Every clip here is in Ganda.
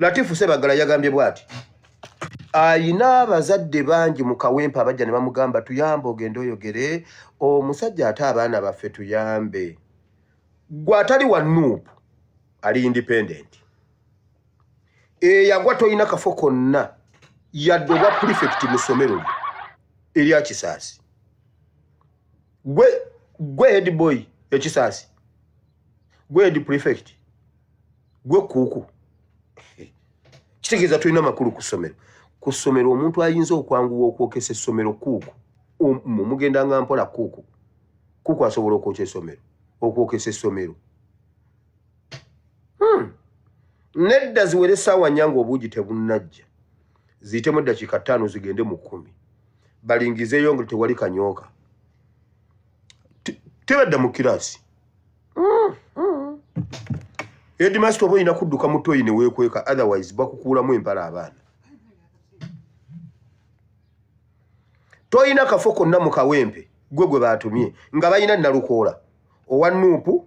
Latifu Sebagala yagambye bwati ayina abazadde bangi mu Kawempe abajja ne bamugamba tuyambe ogende oyogere omusajja ate abaana baffe tuyambe gwatali wa Nuupu ali independent yagwa toyina kafo konna yadde obwa prefect mu ssomero erya Kisaasi gwe head boy ekisaasi gwe head prefect gwe kuuku kitegeeza tulina makulu ku ssomero omuntu ayinza okwanguwa okwokesa essomero kuuku mugenda nga mpola kuuku asobola okwokesa essomero nedda ziwere essaawa nnya ng'obuugi tebunnajja ziyitemu eddakiika 5 zigende mu 10 balingizeeyo nga tewali kanyooka tebadda mu kiraasi Headmaster oba olina kudduka mu toyi ne weekweka otherwise bakukuulamu empala abaana toyina kafo konna mu Kawempe gwe baatumye nga balina Nalukoola owa Nuupu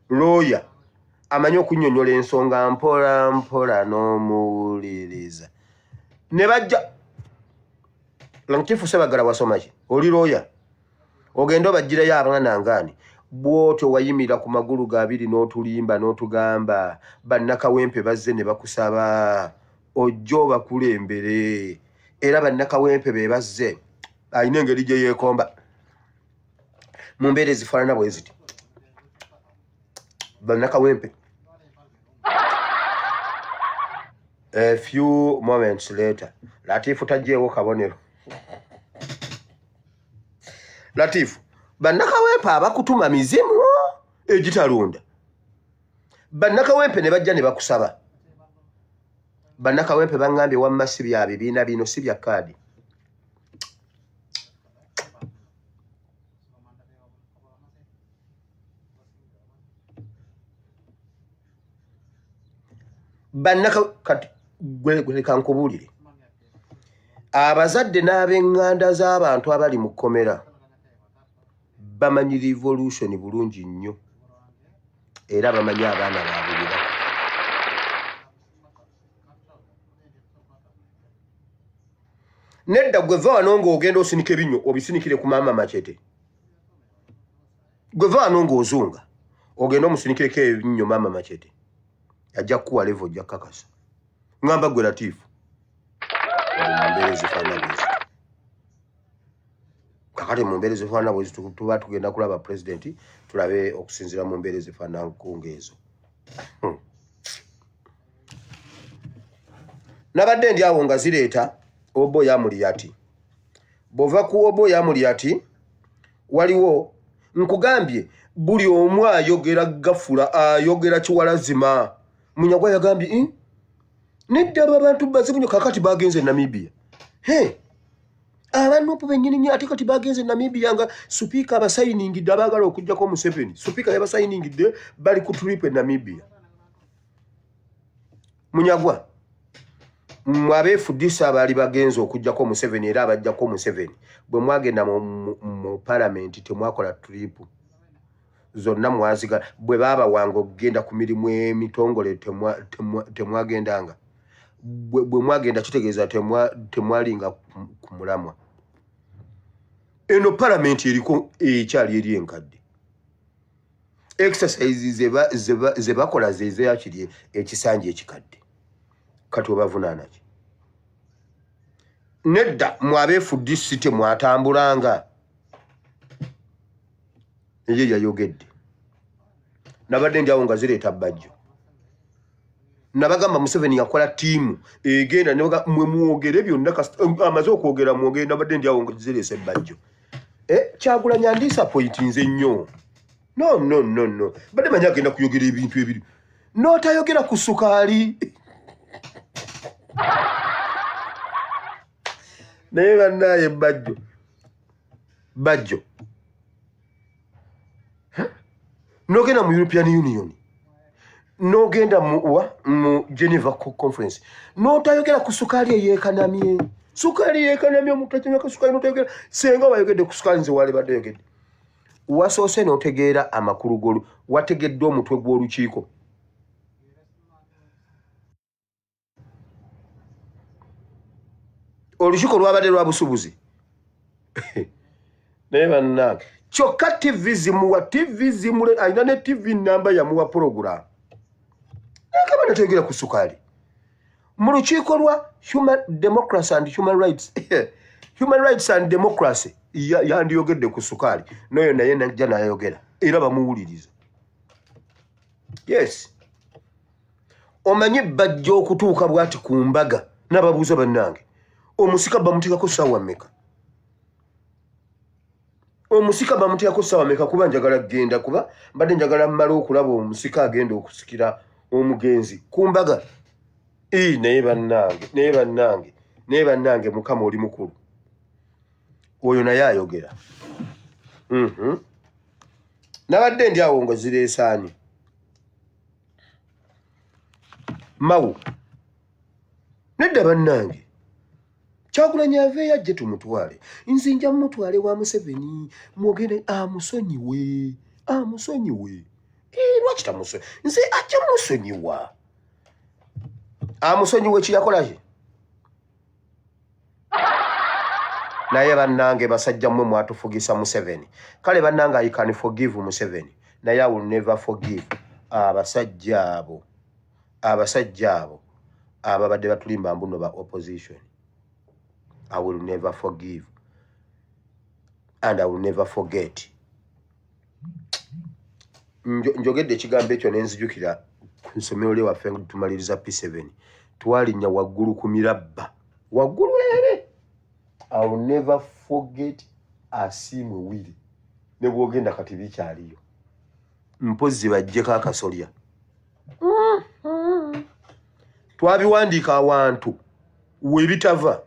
looya amanyi okunnyonnyola ensonga mpola mpola n'omuwuliriza ne bajja Latifu Sebagala wasoma ki oli looya ogenda obagirayo abaana ngaani bw'otyo wayimira ku magulu ga 2 n'otulimba n'otugamba bannakawempe bazze ne bakusaba ojja obakulembere era bannakawempe be bazze ayina engeri gye yeekomba mu mbeera ezifaanana bwe ziti bannakawempe a few moments later Latifu tajjeewo kabonero Latifu bannakawempe abakutuma mizimu egitalunda bannakawempe ne bajja ne bakusaba bannakawempe baŋŋambye wamma si bya bibiina bino si bya kaadi kati gwe kankubuulire abazadde n'ab'eŋŋanda z'abantu abali mu kkomera bamanyi revolution bulungi nnyo era bamanyi abaana baabwe nedda gwe va wano ng'ogenda osinika ebinnyo obisinikire ku maama Machete gwe va wano ng'ozunga ogenda omusinikireko ebinnyo maama Machete ajja kukuwa levo ojja kakasa ngamba gwe Latifu mbeera ezifaanana bwezi kakati mu mbeera ezifaanana bwezi tuba tugenda kulaba pulezidenti tulabe okusinziira mu mbeera ezifaanana nkungeezo nabadde ndi awo nga zireeta Obo Yamuliyati bw'ova ku Obo Yamuliyati waliwo nkugambye buli omu ayogera gafula ayogera kiwalazima Munyagwa yagambye nedda abantu bazimunyo kakati bagenze Namibia abantu bennyini ate kati bagenze Namibia nga supiika abasayiningidde abaagala okujjako Museveni supiika yabasayiningidde bali ku trip e Namibia Munyagwa abeefudisa abaali bagenze okujjako Museveni era abajjako Museveni bwe mwagenda mu palamenti temwakola trip zonna mwaziga bwe baaba wange okugenda ku mirimu emitongole temwagendanga bwe mwagenda kitegeeza temwalinga ku mulamwa eno palamenti eriko ekyali eri enkadde exercise ze bakola zezeyakiri ekisanja ekikadde kati obavunaana ki nedda mwabeefudisi temwatambulanga ye yayogedde nabadde ndi awo nga zireeta bajjo nabagamba Museveni yakola tiimu egenda mwe mwogere byonna amaze okwogera mwogere nabadde ndi awo nga zireese bajjo Kyagulanyi andisappointinze nnyo no badde manyi agenda kuyogera ebintu ebiri n'otayogera ku sukaali naye bannaaye bajjo n'ogenda mu European Union n'ogenda mu Geneva Conference n'otayogera ku sukaali eyeekanamye sukaali yeekanamye omuntu akinywako sukaali n'otayogera senga wayogedde ku sukaali nze wali badde yogedde wasoose n'otegeera amakulu g'olu wategedde omutwe gw'olukiiko olukiiko lwabadde lwa busubuzi naye bannange kyokka TV zimuwa TV zimule alina ne TV namba yamuwa program akaba nategera ku sukali mu lukiiko lwa human democracy and human rights human rights and democracy yandiyogedde ku sukali nayo naye najja nayogera era bamuwuliriza yes omanyi bajja okutuuka bwati ku mbaga n'ababuuza bannange omusika bamuteekako ssaawa mmeka omusika bamuteekako ssaawa mmeka kuba njagala genda kuba mbadde njagala mmala okulaba omusika agenda okusikira omugenzi ku mbaga naye bannange mukama oli mukulu oyo naye ayogera nabadde ndi awo nga zireesaani mawu nedda bannange Kyagulanyi aveeyo ajje tumutwale nze nja mutwale wa Museveni mwogere amusonyiwe lwaki tamusonyi nze ajja musonyiwa amusonyiwe kiyakola ki naye bannange basajja mmwe mwatufugisa Museveni kale bannange I can forgive Museveni naye I will never forgive abasajja abo ababadde batulimba mbuno ba opposition. I will never forgive and I will never forget. Njogedde ekigambo ekyo nenzijukira ku nsomero lye waffe tumaliriza P7 twalinya waggulu ku mirabba waggulu ere. I will never forget Asimwe Willy ne bwogenda kati bikyaliyo mpozi bajjeko akasolya twabiwandiika awantu webitava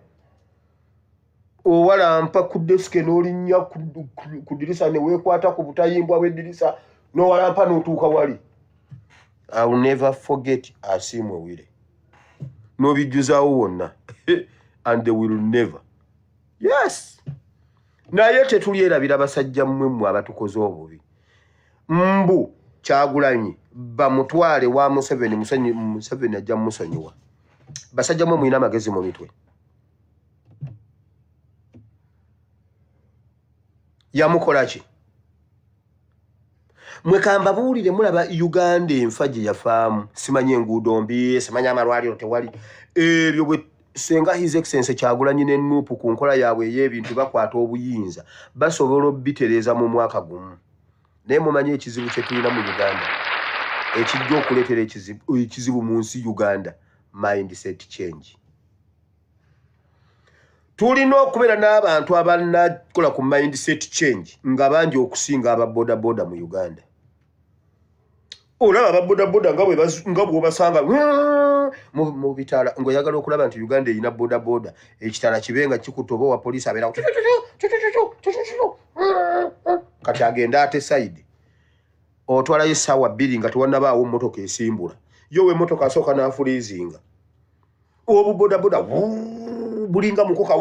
owalampa ku deske n'olinnya ku dirisa ne weekwata ku butayimbwa bw'eddirisa n'owalampa n'otuuka wali. I will never forget Asimwe Willy n'obijjuzaawo wonna and they will never. Yes naye tetulyerabira basajja mmwe abatukoze obubi mbu Kyagulanyi bamutwale wa Museveni ajja musonyiwa basajja mmwe mulina amagezi mu mitwe yamukola ki mwekamba buulire mulaba Uganda enfa gye yafaamu simanye enguudo mbi simanye amalwaliro tewali ebyo bwe senga His Excellency Kyagulanyi ne Nuupu ku nkola yaabwe ey'ebintu bakwata obuyinza basobola obbitereeza mu mwaka gumu naye mumanyi ekizibu kye tulina mu Uganda ekijja okuleetera ekizibu mu nsi Uganda mindset change. Tulina okubeera n'abantu abanakola ku mindset change nga bangi okusinga aba boda mu Uganda. Olaba aba boda nga bw'obasanga mu bitala ng'oyagala okulaba nti Uganda erina boda ekitala kibenga kikutoba wa poliisi abeera kati agenda ate side otwalayo essaawa 2 nga tewannabaawo mmotoka esimbula yo we mmotoka asooka n'afuliizinga obu boda bulinga mukoka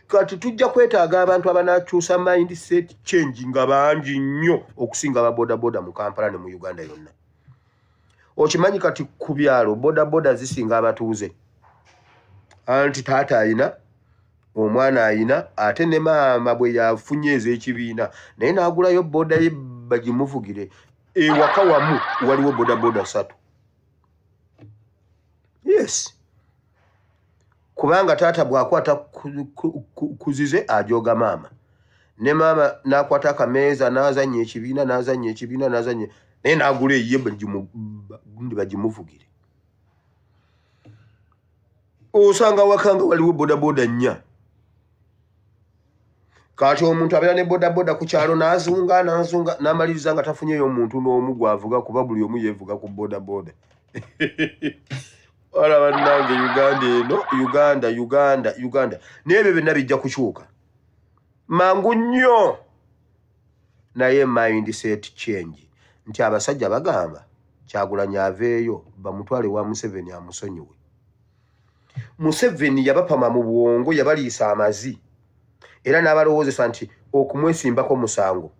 kati tujja kwetaaga abantu abanakyusa mindset change nga bangi nnyo okusinga aba boda mu Kampala ne mu Uganda yonna. Okimanyi kati ku byalo boda zisinga abatuuze anti taata ayina omwana ayina ate ne maama bwe yafunye ez'ekibiina naye n'agulayo boda ye bagimuvugire ewaka wamu waliwo boda 3. Yes kubanga taata bw'akwata kuzize ajoga maama ne maama n'akwata akameeza n'azanya ekibiina naye n'agula eyiye bagimuvugire osanga wakanga waliwo boda 4. Kati omuntu abeera ne boda ku kyalo n'azunga n'amaliriza nga tafunyeyo omuntu n'omu gwavuga kuba buli omu yeevuga ku boda. Wala bannange Uganda n'ebyo byonna bijja kukyuka mangu nnyo naye mindset change nti abasajja bagamba Kyagulanyi aveeyo bamutwale wa Museveni amusonyiwe. Museveni yabapama mu bwongo yabaliisa amazi era n'abalowoozesa nti okumwesimbako musango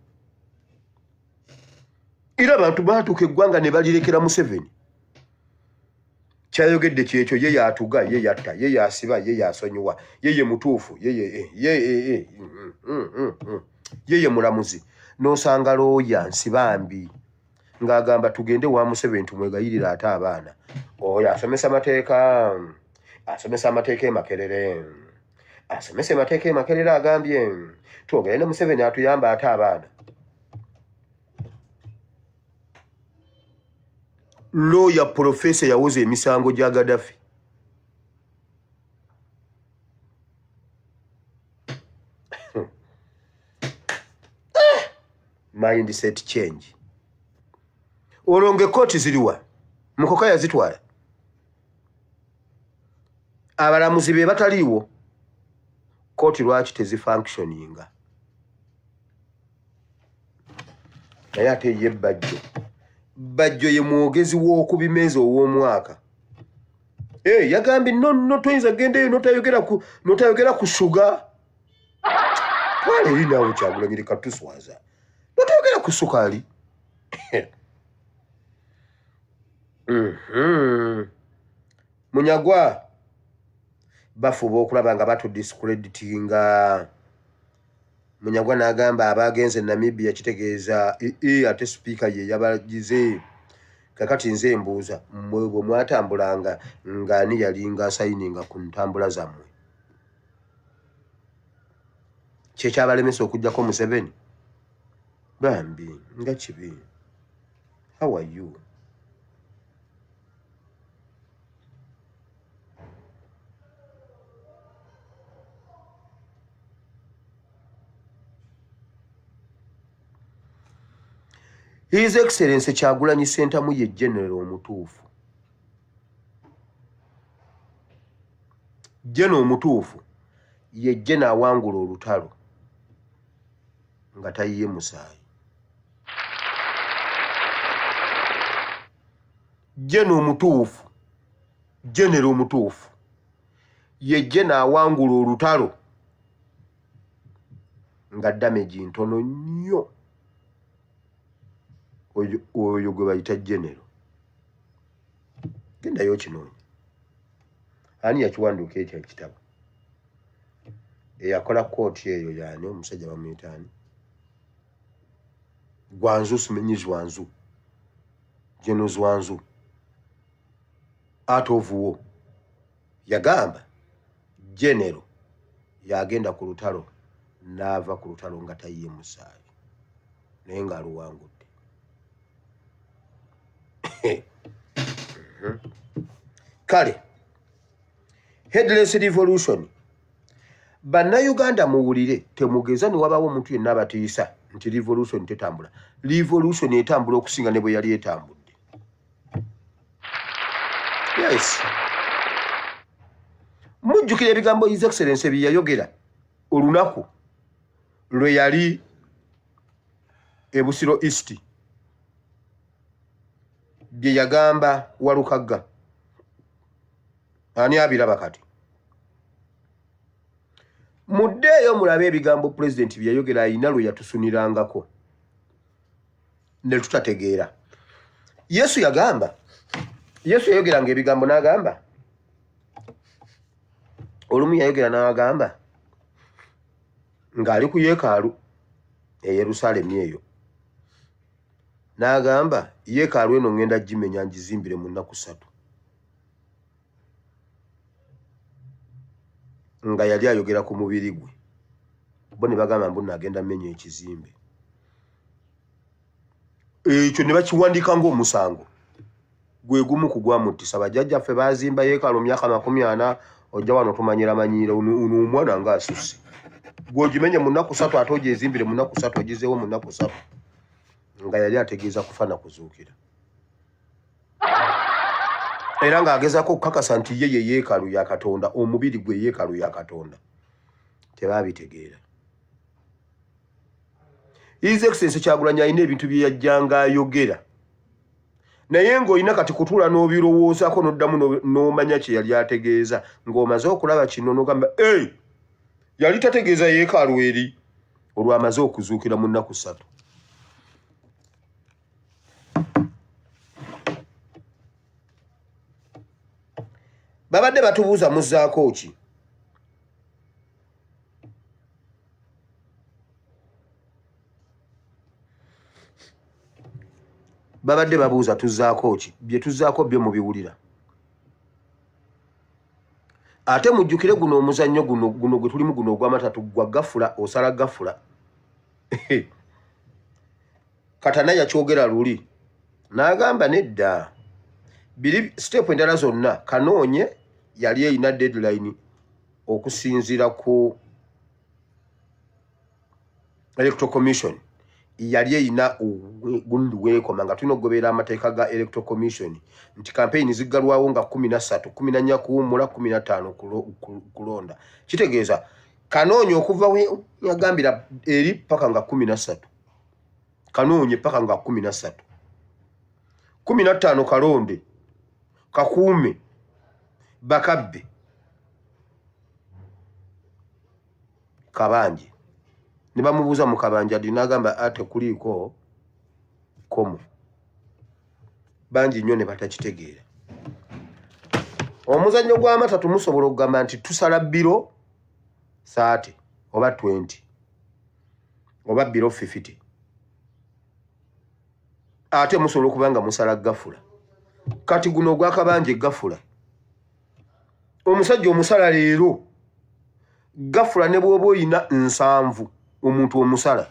era abantu baatuuka eggwanga ne balirekera Museveni kyayogedde kyekyo ye yatuga ye yatta ye yasiba ye yasonyiwa ye mutuufu ye mulamuzi n'osanga looya nsibambi ng'agamba tugende wa Museveni tumwegayirira ate abaana oyo asomesa amateeka e Makerere asomesa amateeka e Makerere agambye twogere ne Museveni atuyamba ate abaana lawyer professor yawoza emisango gya Gaddafi mindset change olonge kooti ziriwa mukoka yazitwala abalamuzi be bataliiwo kooti lwaki tezifunctioninga naye ate ye bajjo ye mwogezi w'okubimeza ow'omwaka yagambye no toyinza gendeyo notayogera ku shuga twala eri naawe Kyagulanyi leka tuswaza notayogera ku sukaali Munyagwa bafuba okulaba nga batudiscreditinga Munyagwa n'agamba abagenze Namibia kitegeeza ate speaker ye yabagize kakati nze mbuuza mmwe bwe mwatambulanga ng'ani yalinga asayininga ku ntambula zammwe kyekyabalemesa okujjako Museveni bambi nga kibi how are you His Excellency Kyagulanyi Ssentamu ye general omutuufu. General omutuufu ye general awangula olutalo nga tayiye musaayi. General omutuufu ye general awangula olutalo nga damage ntono nnyo. Oyo gwe bayita general. Genda yo kinoonya. Ani yakiwanduka ekyo ekitabo? Eyakola kooti eyo yani omusajja bamuyita ani? Gwanzu simenyi Zwanzu. General Zwanzu. Out of war. Yagamba general yagenda ku lutalo n'ava ku lutalo nga tayiye musaayi. Naye nga aluwangudde. Kale headless revolution Bannayuganda muwulire temugeza ni wabawo omuntu yenna abatiisa nti revolution tetambula. Revolution etambula okusinga ne bwe yali etambudde. Yes. Mujjukira ebigambo His Excellency bye yayogera olunaku lwe yali e Busiro East bye yagamba Walukagga. Ani abiraba kati? Muddeeyo mulabe ebigambo President bye yayogera ayina lwe yatusunirangako ne tutategeera. Yesu yayogeranga ebigambo n'agamba olumu yayogera n'agamba ng'ali ku yeekaalu e Yerusaalemi eyo n'agamba yeekaalu eno ngenda gimenya ngizimbire mu nnaku 3 nga yali ayogera ku mubiri gwe bo ne bagamba mbu nagenda mmenya ekizimbe ekyo ne bakiwandika ng'omusango gwe gumu kugwamuttisa bajjajjaffe baazimba yeekaalu myaka 40 ojja wano tumanyira manyira omwana ng'asusse gw'ogimenye mu nnaku 3 ate ogyezimbire mu nnaku 3 ogizeewo mu nnaku 3 nga yali ategeeza kufa na kuzuukira era ng'agezaako okukakasa nti ye yeekaalu ya Katonda omubiri gwe yeekaalu ya Katonda tebaabitegeera. His Excellency Kyagulanyi alina ebintu bye yajjanga ayogera naye ng'olina kati kutuula n'obirowoozaako n'oddamu n'omanya kye yali ategeeza ng'omaze okulaba kino n'ogamba yali tategeeza yeekaalu eri olwamaze okuzuukira mu nnaku 3. babadde batubuuza muzzaako ki babadde babuuza tuzzaako ki bye tuzzaako byo mubiwulira ate mujjukire guno omuzannyo guno gwe tulimu guno ogw'amatatu gwa gafula osala gafula Katana yakyogera luli n'agamba nedda biri step endala zonna kanoonye yali eyina deadline okusinziira ku Electoral Commission yali eyina gundi weekoma nga tulina okugoberera amateeka ga Electoral Commission nti campaign ziggalwawo nga 13 14 kuwummula 15 kulonda kitegeeza kanoonye okuva we yagambira eri paka nga 13 kanoonye paka nga 13 15 kalonde kakuume bakabbe kabanje ne bamubuuza mu kabanja dinagamba ate kuliko komo banji nnyo ne batakitegeera omuzannyo gw'amatatu musobola okugamba nti tusala biro 30 oba 20 oba biro 50 ate musobola okubanga musala gafula kati guno gwakabanje gafula omusajja omusala leero gafula ne bw'oba oyina 7 omuntu omusala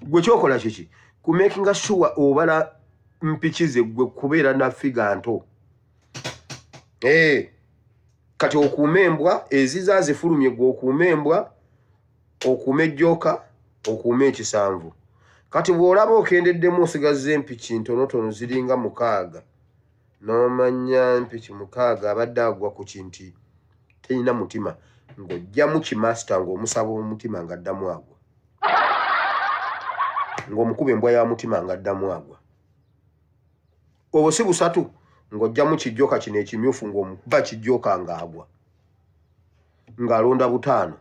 gwe kyokola kiki ku making sure obala mpikize gwe kubeera na figa nto kati okuumembwa eziza zifulumye gwe okuumembwa okuuma ejjoka okuuma ekisanvu kati bw'olaba okendeddemu osigaze empiki ntonotono ziringa 6 n'omanya empiki 6 abadde agwa ku kinti teyina mutima ng'ojjamu kimasita ng'omusaba omutima ng'addamu agwa ng'omukuba embwa ya mutima ng'addamu agwa obwo si busatu ng'ojjamu kijjoka kino ekimyufu ng'omukuba kijjoka ng'agwa ng'alonda 5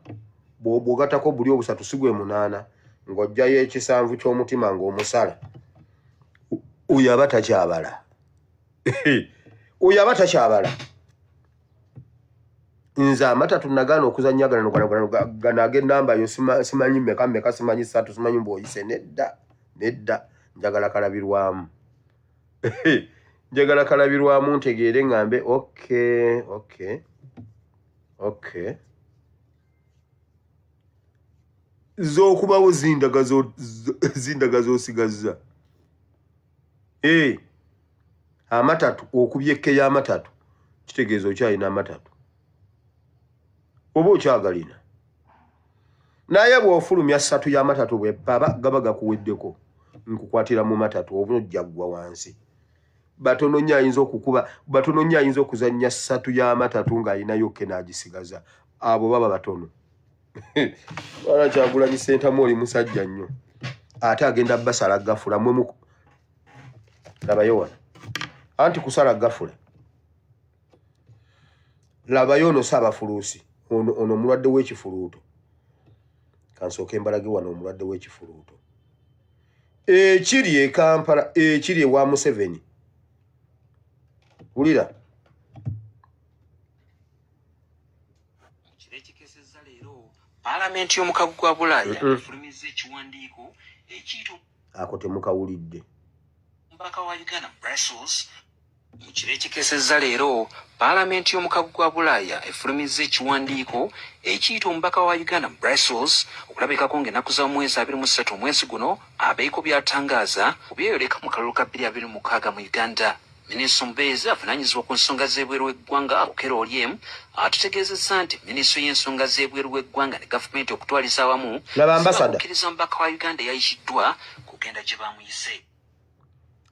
bw'ogatako buli obusatu si gwe 8 ng'ojjayo ekisanvu ky'omutima ng'omusala oyo aba takyabala oyo aba takyabala nze amatatu nagaana okuzannya gano ag'ennamba yo simanyi meka simanyi 3 simanyi mbw'oyise nedda njagala kalabirwamu njagala kalabirwamu ntegeere ngambe okay z'okubawo zindaga z'osigazza amatatu okubyekke y'amatatu kitegeeza okyalina amatatu oba okyagalina naye bw'ofulumya 3 y'amatatu bwe baba gaba gakuweddeko nkukwatira mu matatu oba ojja ggwa wansi batono nnyo ayinza okukuba batono nnyo ayinza okuzannya 3 y'amatatu ng'alinayo kke n'agisigaza abo baba batono wala Kyagulanyi Ssentamu oli musajja nnyo ate agenda basala gafula mwe labayo wano anti kusala gafula labayo ono Saabafuluusi ono omulwadde w'ekifuluuto kansooke mbalage wano omulwadde w'ekifuluuto ekiri e Kampala ekiri ewa Museveni wulira Parliament y'omukago gwa Bulaaya efulumizza ekiwandiiko ekiyita ako temukawulidde omubaka wa Uganda Brussels mu kiro ekikesezza leero Parliament y'omukago gwa Bulaaya efulumizza ekiwandiiko ekiyita omubaka wa Uganda Brussels okulabikako ng'ennaku za mwezi 23 omwezi guno abeeko byatangaaza obyeyoleka mu kalulu ka 2026 mu Uganda. Minisita Mubeezi avunaanyizibwa ku nsonga z'ebweru w'eggwanga Okero Oryem atutegeezezza nti minisitule y'ensonga z'ebweru w'eggwanga ne gavumenti okutwaliza awamu okukkiriza omubaka wa Uganda eyayisiddwa kugenda gye baamuyise.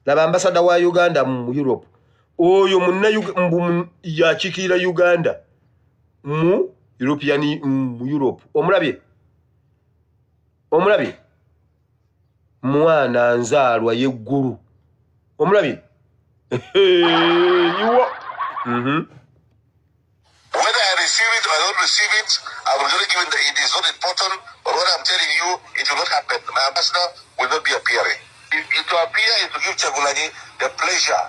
laba ambasada wa Uganda mu Europe oyo yakiikirira Uganda mu European mu Europe omulabye mwana nzaalwa yeggulu omulabye Whether I receive it or I don't receive it, I will not give it. It is not important. But what I'm telling you, it will not happen. My ambassador will not be appearing. To appear is to give Kyagulanyi the pleasure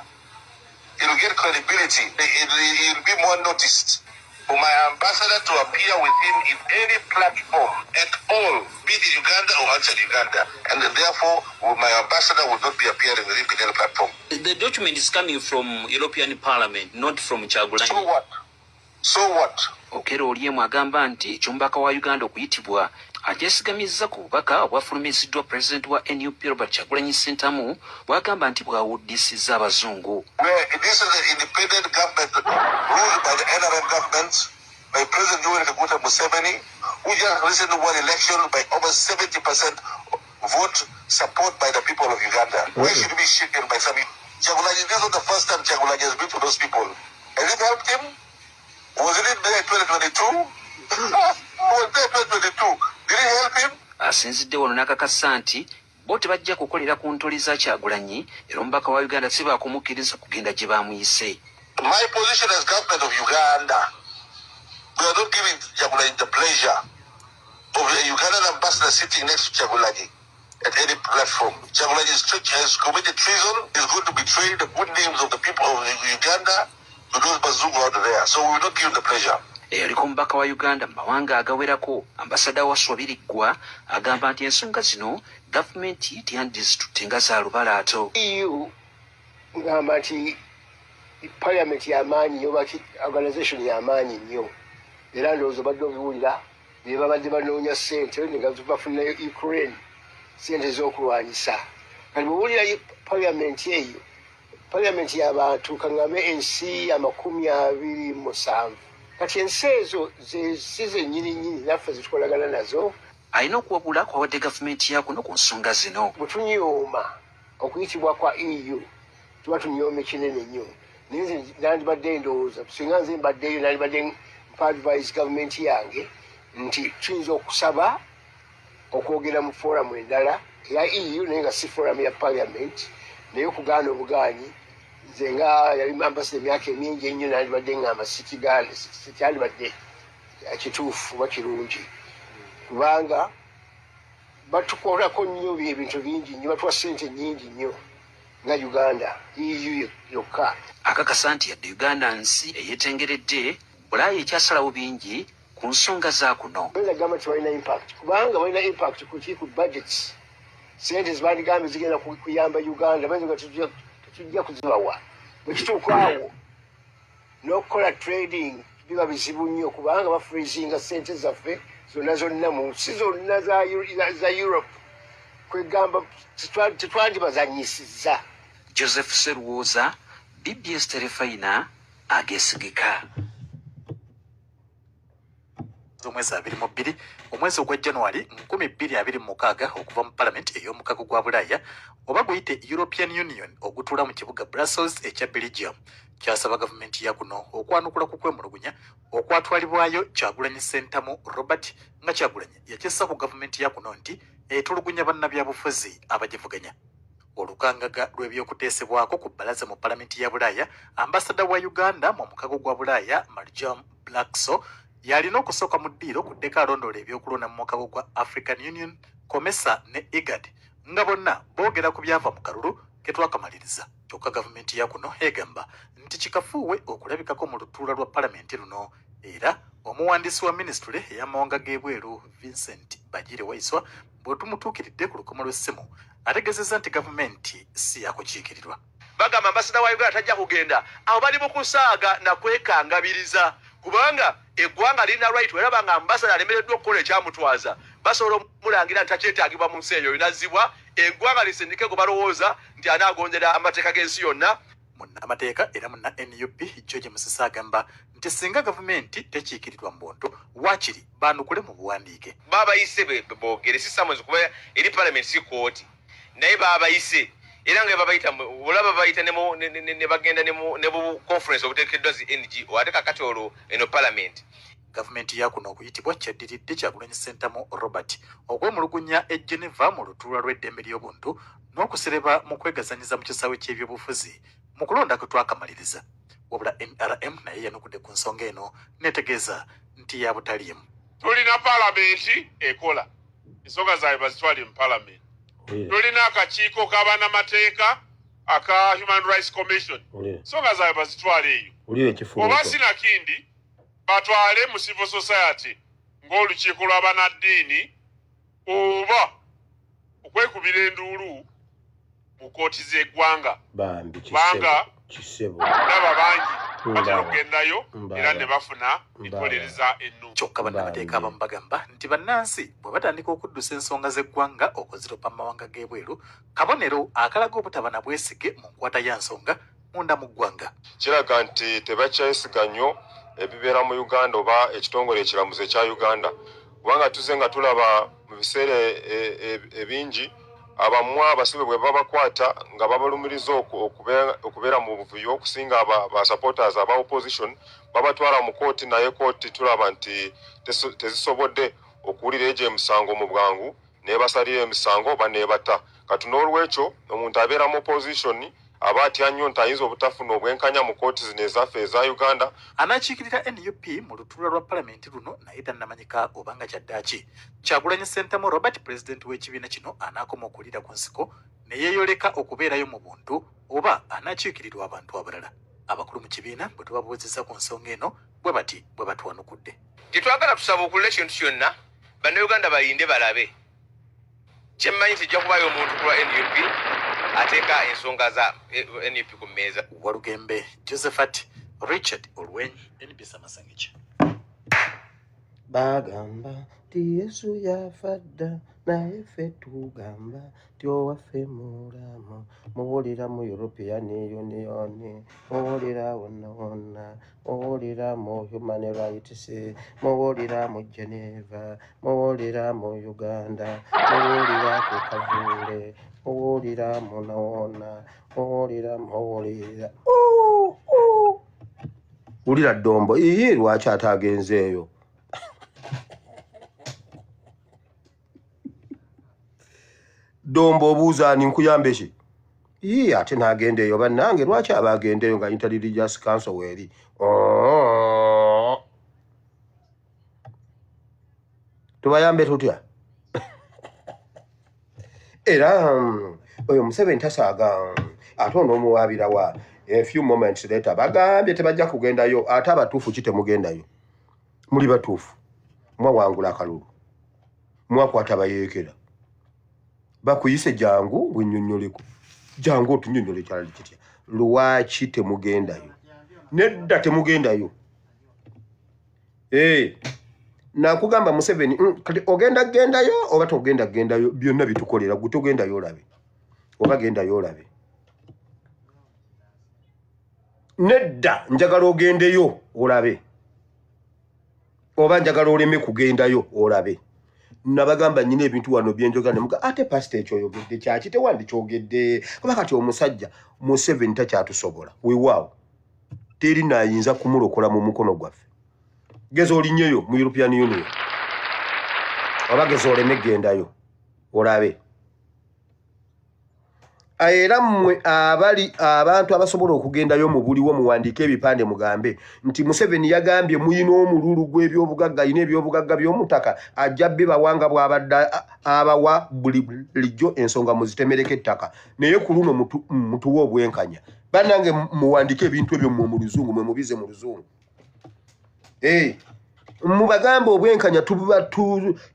it will get credibility. It will be more noticed. For my ambassador to appear with him in any platform at all, be it in Uganda or outside Uganda, and then therefore my ambassador would not be appearing with him in any platform. The document is coming from European Parliament, not from Kyagulanyi. So what? So what? Okello Oryem agamba nti eky'omubaka wa Uganda okuyitibwa akyesigamizza ku bubaka obwafulumiziddwa Pulezidenti wa NUP Robert Kyagulanyi Ssentamu bw'agamba nti bwawuddisizza abazungu. This is an independent government ruled by the NRM government, by President Yoweri Kaguta Museveni, who just recently won election by over 70% vote support by the people of Uganda. Why should we be shaken by some? Kyagulanyi, this is not the first time Kyagulanyi has been to those people. Has it helped him? Was it there in 2022? Was there 2022? Did it help him? Asinzidde wano n'akakasa nti bo tebajja kukolera ku ntoli za Kyagulanyi era omubaka wa Uganda si baakumukkiriza kugenda gye baamuyise. My position as government of Uganda, we are not giving Kyagulanyi the pleasure of a Ugandan ambassador sitting next to Kyagulanyi at any platform. Kyagulanyi has committed treason. Is going to betray the good names of the people of Uganda to those bazungu out there. So we will not give the pleasure. Eyaliko omubaka wa Uganda mu mawanga agawerako ambasada wa Swabiriggwa agamba nti ensonga zino gavumenti teyandizitutte nga za lubalaato. EU ngamba nti parliament y'amaanyi nnyo, organization y'amaanyi nnyo, era ndowooza badde obiwulira be babadde banoonya ssente nga bafuna Ukraine ssente z'okulwanyisa. Kati bwewulira parliament eyo, parliament y'abantu kaŋŋame ensi 27. Kati ensi ezo si zennyini naffe zitukolagana nazo. Alina okuwabula kwawadde gavumenti ya kuno ku nsonga zino. Bwe tunyooma okuyitibwa kwa EU tuba tunyooma kinene nnyo. Naye nze nandibadde ndowooza singa nze mbaddeyo nandibadde mpa-advise gavumenti yange nti tuyinza okusaba okwogera mu foramu endala eya EU naye nga si foramu ya parliament, naye okugaana obugaanyi nze nga yali ambasada emyaka emingi ennyo nandibadde ngamba sikyandibadde kituufu oba kirungi, kubanga batukolako nnyo ebintu bingi nnyo, batuwa ssente nnyingi nnyo nga Uganda, EU yokka. Akakasa nti yadde Uganda nsi eyeetengeredde, Bulaaya ekyasalawo bingi ku nsonga za kuno. Gamba nti balina impact, kubanga balina impact ku budgets. Ssente zibandigambe zigenda kuyamba Uganda, bayinza nga tetujja kuzibawa. Bwe kituukaawo n'okukola trading biba bizibu nnyo, kubanga bafreezinga ssente zaffe zonna mu nsi zonna za Europe. Kwegamba tetwandibazanyisizza. Joseph Seruwoza, BBS Terefayina, ageesigika. Omwezi 22 omwezi ogwa January 2026 okuva mu Parliament ey'omukago gwa Bulaaya oba guyite European Union ogutuula mu kibuga Brussels ekya Belgium kyasaba gavumenti ya kuno okwanukula ku kwemulugunya okwatwalibwayo Kyagulanyi Ssentamu Robert nga Kyagulanyi yakyessa ku gavumenti ya kuno nti etulugunya bannabyabufuzi abagivuganya. Olukangaga lw'ebyokuteesebwako ku bbalaza mu Parliament ya Bulaaya, ambasada wa Uganda mu mukago gwa Bulaaya Marjam Blackso yalina okusooka mu ddiiro ku ddeka alondoola ebyokulonda mu mukago gwa African Union, COMESA ne IGAD nga bonna boogera ku byava mu kalulu ke twakamaliriza. Kyokka gavumenti ya kuno egamba nti kikafuuwe okulabikako mu lutuula lwa palamenti luno, era omuwandiisi wa minisitule ey'amawanga g'ebweru Vincent Bagire Waiswa bwe tumutuukiridde ku lukomo lw'essimu ategezezza nti gavumenti si yakukiikirirwa. Bagamba ambasada wa Uganda tajja kugenda abo bali mu kusaaga na kwekangabiriza, kubanga eggwanga lirina right era banga ambasada alemereddwa okukola ekyamutwaza basobola omulangira nti takyetaagibwa mu nsi eyo inazzibwa eggwanga lisindike gwe balowooza nti anaagondera amateeka g'ensi yonna. Munnamateeka era munna NUP George Musisa agamba nti singa gavumenti tekiikirirwa mu buntu waakiri baanukule mu buwandiike. Baabayise boogere si Samuel kuba eri parliament si kooti naye baabayise era nga babayita olaba bayita ne bagenda ne mu conference obuteekeddwa zi NGO ate kakati olwo eno parliament. Gavumenti ya kuno okuyitibwa kyaddiridde Kyagulanyi Ssentamu Robert okwemulugunya e Geneva mu lutuula lw'eddembe ly'obuntu n'okusereba mu kwegazanyiza mu kisaawe ky'ebyobufuzi mu kulonda kwe twakamaliriza. Wabula NRM naye yanukudde ku nsonga eno netegeeza nti ya butaliimu. Tulina palamenti ekola ensonga zaabwe bazitwale mu palamenti. Tulina akakiiko k'abannamateeka aka Human Rights Commission songa zaabwe bazitwale eyo oba sinakindi batwale mu civil society ng'olukiiko lw'abannaddiini oba okwekubira enduulu mu kooti z'eggwanga kubanga ndaba bangi batera okugendayo era ne bafuna mpuliriza ennungi. Kyokka bannamateeka abamu bagamba nti bannansi bwe batandika okuddusa ensonga z'eggwanga okuziropa mu mawanga g'ebweru kabonero akalaga obutaba na bwesige mu nkwata ya nsonga munda mu ggwanga. Kiraga nti tebakyayisiga nnyo ebibeera mu Uganda oba ekitongole ekiramuzi ekya Uganda kubanga tuze nga tulaba mu biseera ebingi abamwa abasibe bwe babakwata nga babalumiriza okubeera mu buvuyo okusinga aba supporters aba opposition babatwala mu kooti naye kooti tulaba nti tezisobodde okuwulira egyo emisango mu bwangu nebasalira emisango oba nebata kati n'olwekyo omuntu abeera mu opposition aba atya nnyo ntayinza obutafuna obwenkanya mu kooti zino ezaffe eza Uganda. Anakiikirira NUP mu lutuula lwa palamenti luno naye tannamanyika obanga kyaddaaki. Kyagulanyi Ssentamu Robert pulezidenti w'ekibiina kino anaakoma okuwulira ku nsiko ne yeeyoleka okubeerayo mu buntu oba anaakiikirirwa abantu abalala. Abakulu mu kibiina bwe tubabuuzizza ku nsonga eno bwe bati bwe batuwanukudde. Tetwagala tusaba okulula ekintu kyonna bannayuganda bayinde balabe. Kyemmanyi tejja kubayo omuntu ku lwa NUP ateeka ensonga za NUP ku mmeeza. Walugembe Josephat Richard Olwenyi NBS Amasangicha. Bagamba ti Yesu yafadda naye ffe tugamba ti owaffe mulamu muwulira mu European Union muwulira wonna wonna muwulira mu Human Rights muwulira mu Geneva muwulira mu Uganda muwulira ku Kavuule muwulira munawona muwulira wulira Dombo iyi lwaki atagenzeeyo Dombo obuuza ni nkuyambe ki ate naagendeeyo bannange lwaki abaagendeeyo nga Inter-Religious Council weeri tubayambe tutya era oyo Museveni tasaaga ate onoomuwaabirawa a few moments later bagambye tebajja kugendayo ate abatuufu ki temugendayo muli batuufu mwawangula akalulu mwakwata bayeekera bakuyise jangu bwennyonnyoleko jangu otunyonnyole kyali kitya lwaki temugendayo nedda temugendayo nakugamba Museveni kati ogenda gendayo oba togenda gendayo byonna bitukolera gwe togendayo olabe oba gendayo olabe nedda njagala ogendeyo olabe oba njagala oleme kugendayo olabe nabagamba nyine ebintu wano byenjoga nemuga ate pastor ekyoyogedde kyaki tewandikyogedde kuba kati omusajja Museveni takyatusobola weewaawo teri naayinza kumulokola mu mukono gwaffe geza olinyeyo mu European Union oba geza oleme gendayo olabe era mmwe abali abantu abasobola okugendayo mu buliwo muwandiike ebipande mugambe nti Museveni yagambye muyina omululu gw'ebyobugagga yina ebyobugagga by'omutaka ajja bibawanga bw'abadde abawa bulijjo ensonga muzitemereko ettaka naye ku luno mutuwa obwenkanya bannange muwandiike ebintu ebyo mmwe mu luzungu mwe mubize mu luzungu mubagamba obwenkanya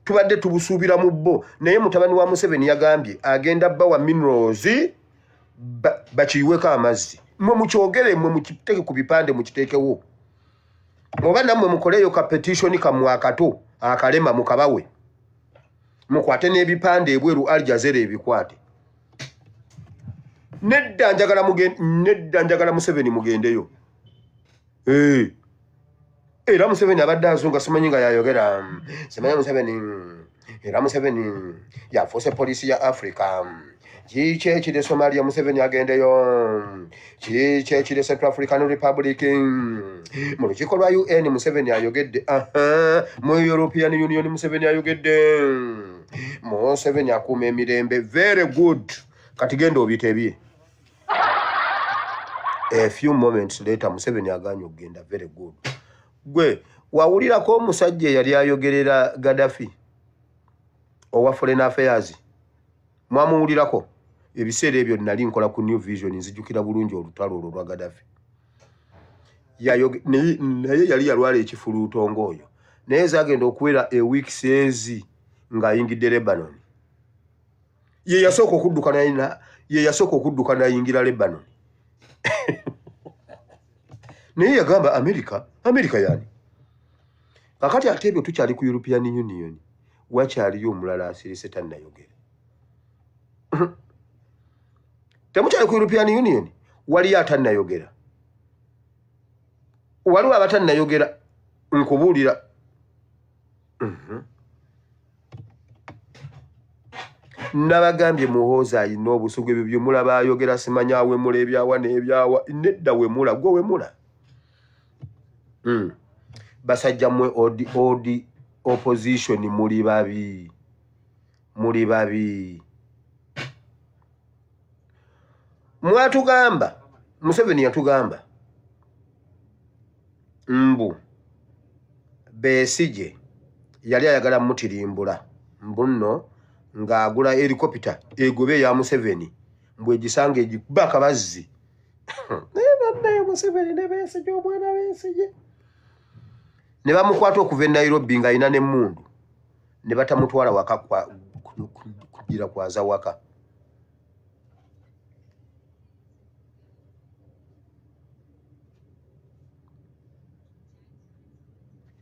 tubadde tubusuubira mu bbo naye mutabani wa Museveni yagambye agenda bawa minerals bakiyiweko amazzi mwe mukyogere mwe mukiteke ku bipande mukiteekewo oba nammwe mukoleyo ka petition kamwe akato akalema mukabawe mukwate n'ebipande ebweru Al Jazeera ebikwate nedda njagala Museveni mugendeyo era Museveni abadde azunga simanyi nga yayogera simanyi Museveni era Museveni yafuuse poliisi ya Africa kiki ekiri Somalia Museveni agendeyo kiki ekiri Central African Republic mu lukiiko lwa UN Museveni ayogedde mu European Union Museveni ayogedde Museveni akuuma emirembe very good kati genda obitebye a few moments later Museveni aganye okugenda very good gwe wawulirako omusajja yali ayogerera Gaddafi owa Foreign Affairs mwamuwulirako ebiseera ebyo nali nkola ku New Vision nzijukira bulungi olutalo olwo lwa Gaddafi. Naye yali yalwala ekifuluutongo oyo. Naye zagenda okuwera a week sezi ng'ayingidde Lebanon. Ye yasooka okudduka n'ayingira Lebanon. Naye yagamba America yani. Kakati ate ebyo tukyali ku European Union. Wakyaliyo omulala asirise tannayogera. Temukyali ku European Union. Waliyo atannayogera. Waliwo abatannayogera nkubuulira. Nabagambye muhooza ayina obusugu ebyo mulaba ayogera simanya awemula ebyawa n'ebyawa nedda wemula gwe wemula. Basajja mmwe odi opposition muli babi. Mwatugamba Museveni yatugamba mbu Besigye yali ayagala mutirimbula mbu nno ng'agula helicopter egobe ya Museveni mbwe gisange egikuba akabazzi. Naye Museveni ne Besigye omwana Besigye ne bamukwata okuva e Nairobi ng'alina n'emmundu ne batamutwala waka kugira kwaza waka.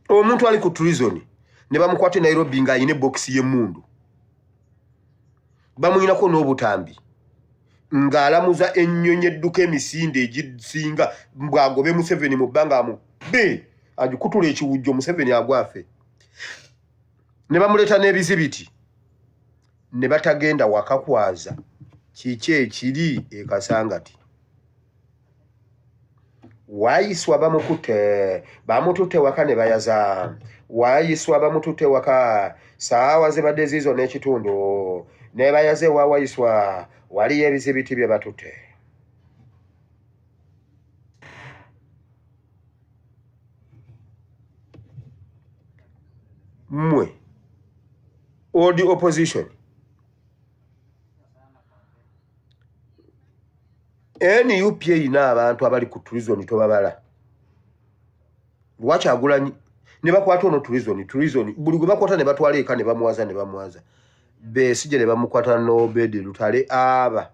Omuntu ali ku treason ne bamukwata e Nairobi ng'alina box y'emmundu. Bamuyinako n'obutambi ng'alamuza ennyonyi edduka emisinde egisinga bw'agobe Museveni mu bbanga amubbe agikutula ekiwujjo Museveni agwafe. Ne bamuleeta n'ebizibiti ne batagenda wakakwaza kiki ekiri e Kasangati. Waayiswa bamututte waka ne bayaza. Waayiswa bamututte waka saawa zibadde ziizo n'ekitundu ne bayaze waayiswa waliyo ebizibiti bye batutte. Mmwe odi opposition NUP erina abantu abali ku treason tobabala. Lwaki Agulanyi ne bakwata ono treason buli gwe bakwata ne batwala eka ne bamuwaza. Besigye ne bamukwata n'Obedi Lutale aba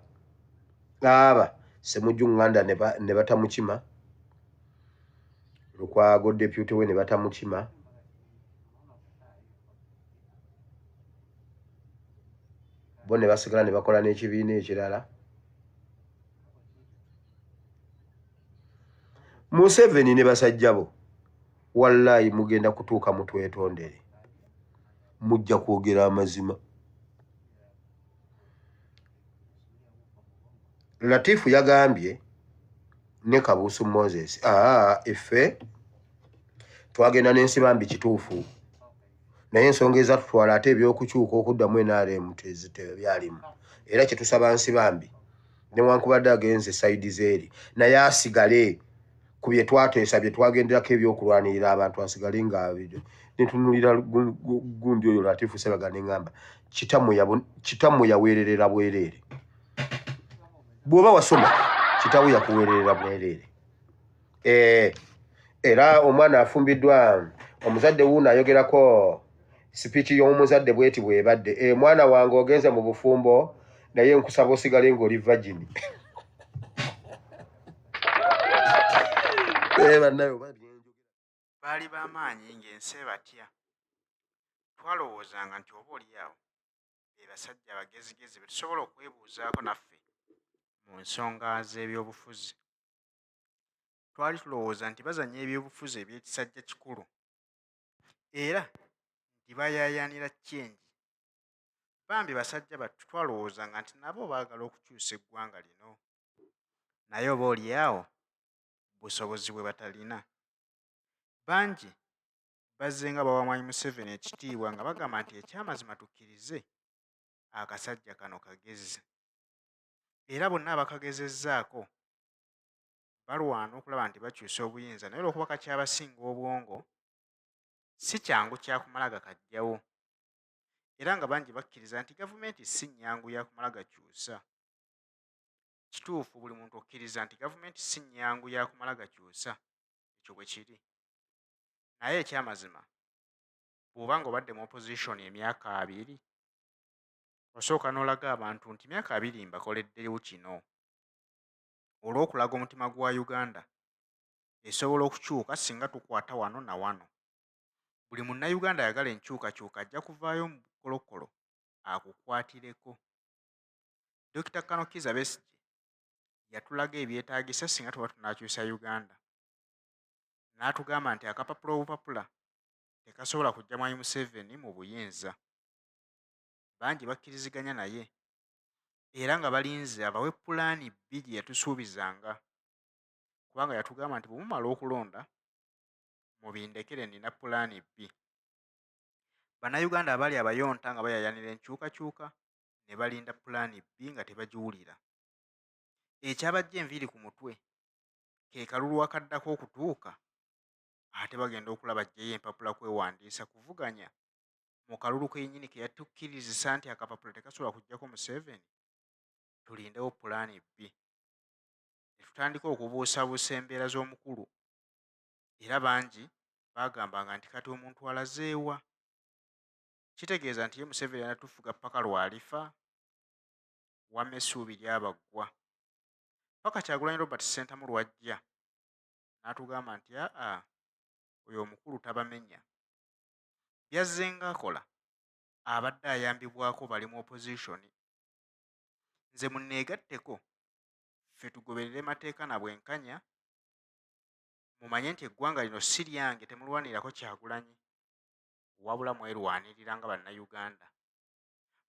Semujju Nganda ne batamukima. Lukwago deputy we ne batamukima. Bo ne basigala ne bakola n'ekibiina ekirala. Museveni ne basajja bo wallahi mugenda kutuuka mutwetondere. Mujja kwogera amazima. Latifu yagambye ne Kabuusu Moses effe twagenda n'ensibambi kituufu naye ensonga ezatutwala ate ebyokukyuka okuddamu NRM tebyalimu. Era kye tusaba nsibambi newankubadde agenze sayidi zeeri naye asigale ku bye twateesa bye twagenderako ebyokulwanirira abantu asigale nga netunulira gundi oyo Latifu Ssebaga neŋŋamba kitammwe yaweererera bwereere. Bw'oba wasoma kitawe yakuweererera bwereere. Era omwana afumbiddwa omuzadde wuuno ayogerako sipiiki y'omuzadde bweti bwebadde. Mwana wange ogenze mu bufumbo naye nkusaba osigale ng'oli virgin. Baali b'amaanyi ng'ensi batya. Twalowoozanga nti oba oliawo be basajja abagezigezi be tusobola okwebuuzaako naffe mu nsonga z'ebyobufuzi. Twali tulowooza nti bazannya ebyobufuzi eby'ekisajja kikulu era nti bayaayaanira kyenji. Bambi basajja battu twalowoozanga nti nabo baagala okukyusa eggwanga lino naye oba oliawo busobozi bwe batalina. Bangi bazze nga bawa Mwami Museveni ekitiibwa nga bagamba nti ekyamazima tukkirize akasajja kano kagezi. Era bonna abakagezezzaako balwana okulaba nti bakyusa obuyinza naye olw'okuba kakyabasinga obwongo si kyangu kyakumala gakajjawo. Era nga bangi bakkiriza nti gavumenti si nnyangu yakumala gakyusa kituufu buli muntu okkiriza nti gavumenti si nnyangu ya kumala gakyusa, ekyo bwe kiri. Naye ekyamazima, bw'oba ng'obadde mu opposition emyaka 2, osooka n'olaga abantu nti myaka 2 mbakoleddewo kino. Olw'okulaga omutima gwa Uganda esobola okukyuka singa tukwata wano na wano. Buli munnayuganda ayagala enkyukakyuka ajja kuvaayo mu bukolokolo akukwatireko. Dr. Kano Kizza Besigye yatulaga ebyetaagisa singa tuba tunaakyusa Uganda. N'atugamba nti akapapula obupapula tekasobola kujja Mwami Museveni mu buyinza. Bangi bakkiriziganya naye era nga balinze abawe pulaani B gye yatusuubizanga, kubanga yatugamba nti bwe mumala okulonda mubindekere nina pulaani B. Bannayuganda abaali abayonta nga bayayanira enkyukakyuka ne balinda pulaani B nga tebagiwulira. Ekyabajja enviiri ku mutwe ke kalulu akaddako okutuuka, ate bagenda okulaba ajjayo empapula kwewandiisa kuvuganya mu kalulu kennyini ke yatukkirizisa nti akapapula tekasobola kujjako Museveni. Tulindewo pulaani B. Ne tutandika okubuusabuusa embeera z'omukulu, era bangi baagambanga nti kati omuntu alazeewa. Kitegeeza nti ye Museveni anatufuga paka lwalifa, wamma essuubi lyabaggwa. Paka Kyagulanyi Robert Ssentamu lwajja n'atugamba nti oyo omukulu tabamenya. Byazze ng'akola abadde ayambibwako bali mu opposition. Nze munneegatteko, ffe tugoberere mateeka na bwenkanya, mumanye nti eggwanga lino si lyange, temulwanirako Kyagulanyi, wabula mwerwanirira nga bannayuganda.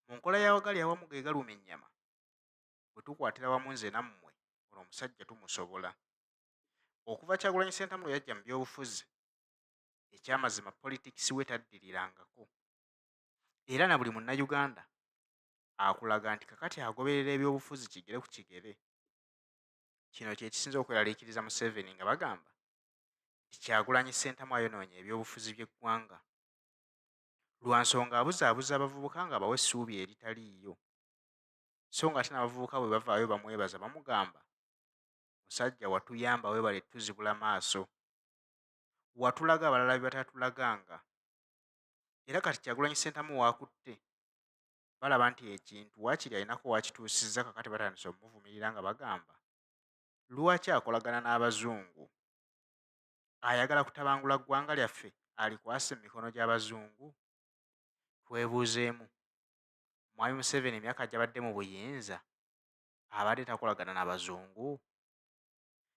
Mu nkola y'awagali awamu ge galuma ennyama, bwe tukwatira wamu nze nammwe, olwo omusajja tumusobola. Okuva Kyagulanyi Ssentamu lwe yajja mu byobufuzi, ekyamazima politikisi we taddirirangako. Era na buli munnayuganda akulaga nti kakati agoberera ebyobufuzi kigere ku kigere. Kino kye kisinza okweraliikiriza Museveni nga bagamba nti Kyagulanyi Ssentamu ayonoonya ebyobufuzi by'eggwanga. Lwa nsonga abuzaabuza abavubuka nga bawe essuubi eritaliiyo. So nga ate n'abavubuka bwe bavaayo bamwebaza bamugamba, musajja watuyamba weebale tuzibula maaso. Watulaga abalala bye batatulaganga. Era kati Kyagulanyi Ssentamu waakutte, balaba nti ekintu waakiri alinako waakituusizza, kakati batandise okumuvumirira nga bagamba lwaki akolagana n'abazungu. Ayagala kutabangula ggwanga lyaffe alikwasa emikono gy'abazungu? Twebuuzeemu, Mwami Museveni emyaka gy'abadde mu buyinza abadde takolagana n'abazungu?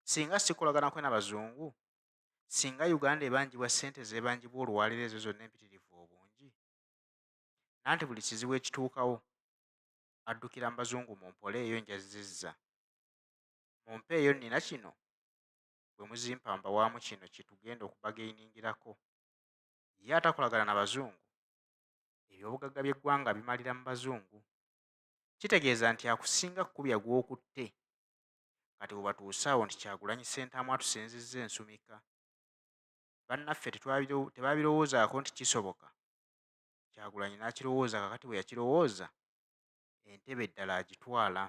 Singa si kolagana kwe n'abazungu, singa Uganda ebanjibwa ssente z'ebanjibwa olwaliro ezo zonna empitirivu obungi? Nanti buli kizibu ekituukawo addukira mu bazungu mu mpole eyo njazizza. Mumpe eyo nnina kino, bwe muzimpa mbawaamu kino kye tugenda okubageiningirako. Ye atakolagana n'abazungu, ebyobugagga by'eggwanga bimalira mu bazungu. Kitegeeza nti akusinga kkubya gw'okutte. Kati bwe batuuse awo nti Kyagulanyi Ssentamu atusinzizza ensumika. Bannaffe tebabirowoozaako nti kisoboka. Kyagulanyi n'akirowooza, kakati bwe yakirowooza entebe eddala agitwala.